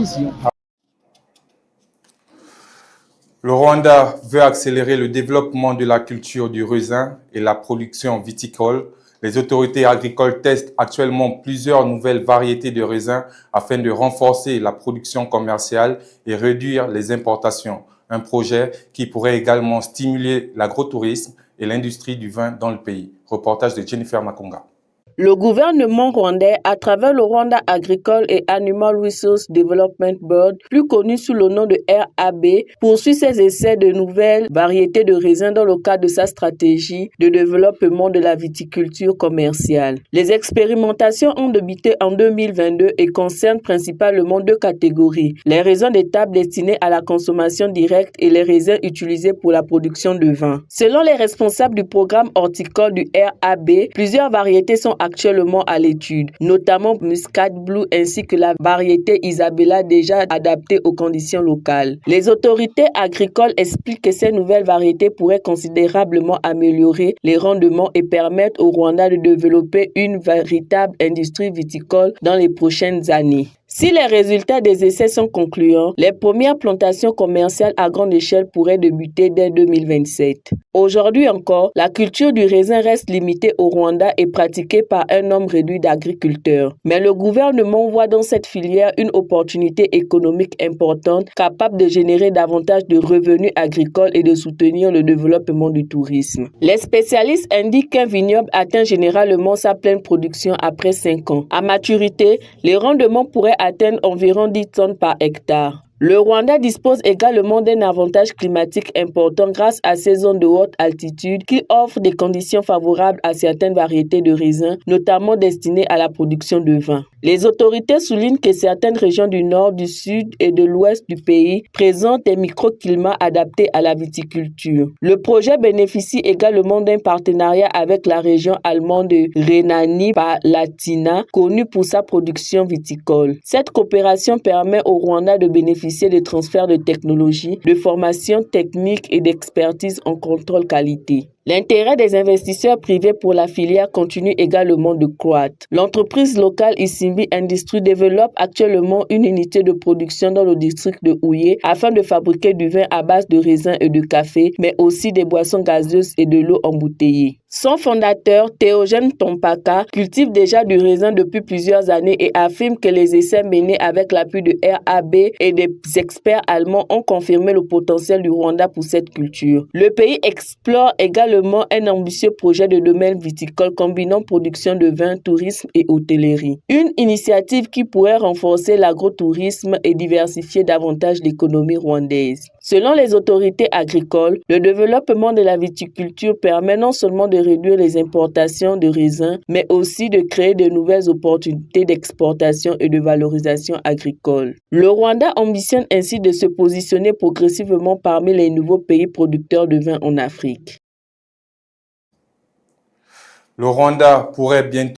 vision. Le Rwanda veut accélérer le développement de la culture du raisin et la production viticole. Les autorités agricoles testent actuellement plusieurs nouvelles variétés de raisins afin de renforcer la production commerciale et réduire les importations. Un projet qui pourrait également stimuler l'agrotourisme et l'industrie du vin dans le pays. Reportage de Jennifer Makonga. Le gouvernement rwandais, à travers le Rwanda Agricole et Animal Resource Development Board, plus connu sous le nom de RAB, poursuit ses essais de nouvelles variétés de raisins dans le cadre de sa stratégie de développement de la viticulture commerciale. Les expérimentations ont débuté en 2022 et concernent principalement deux catégories: les raisins d'étape destinés à la consommation directe et les raisins utilisés pour la production de vin. Selon les responsables du programme horticole du RAB, plusieurs variétés sont actuellement à l'étude, notamment Muscat Blue ainsi que la variété Isabella déjà adaptée aux conditions locales. Les autorités agricoles expliquent que ces nouvelles variétés pourraient considérablement améliorer les rendements et permettre au Rwanda de développer une véritable industrie viticole dans les prochaines années. Si les résultats des essais sont concluants, les premières plantations commerciales à grande échelle pourraient débuter dès 2027. Aujourd'hui encore, la culture du raisin reste limitée au Rwanda et pratiquée par un nombre réduit d'agriculteurs. Mais le gouvernement voit dans cette filière une opportunité économique importante capable de générer davantage de revenus agricoles et de soutenir le développement du tourisme. Les spécialistes indiquent qu'un vignoble atteint généralement sa pleine production après 5 ans. À maturité, les rendements pourraient atteindre environ 10 tonnes par hectare. Le Rwanda dispose également d'un avantage climatique important grâce à ses zones de haute altitude qui offrent des conditions favorables à certaines variétés de raisins, notamment destinées à la production de vin. Les autorités soulignent que certaines régions du nord, du sud et de l'ouest du pays présentent des microclimats adaptés à la viticulture. Le projet bénéficie également d'un partenariat avec la région allemande de Rhénanie-Palatinat, connue pour sa production viticole. Cette coopération permet au Rwanda de bénéficier de transferts de technologie, de formation technique et d'expertise en contrôle qualité. L'intérêt des investisseurs privés pour la filière continue également de croître. L'entreprise locale Isimbi Industrie développe actuellement une unité de production dans le district de Houillé afin de fabriquer du vin à base de raisins et de café, mais aussi des boissons gazeuses et de l'eau embouteillée. Son fondateur, Théogène Tompaka, cultive déjà du raisin depuis plusieurs années et affirme que les essais menés avec l'appui de RAB et des experts allemands ont confirmé le potentiel du Rwanda pour cette culture. Le pays explore également un ambitieux projet de domaine viticole combinant production de vin, tourisme et hôtellerie. Une initiative qui pourrait renforcer l'agrotourisme et diversifier davantage l'économie rwandaise. Selon les autorités agricoles, le développement de la viticulture permet non seulement de réduire les importations de raisins, mais aussi de créer de nouvelles opportunités d'exportation et de valorisation agricole. Le Rwanda ambitionne ainsi de se positionner progressivement parmi les nouveaux pays producteurs de vin en Afrique. Le Rwanda pourrait bientôt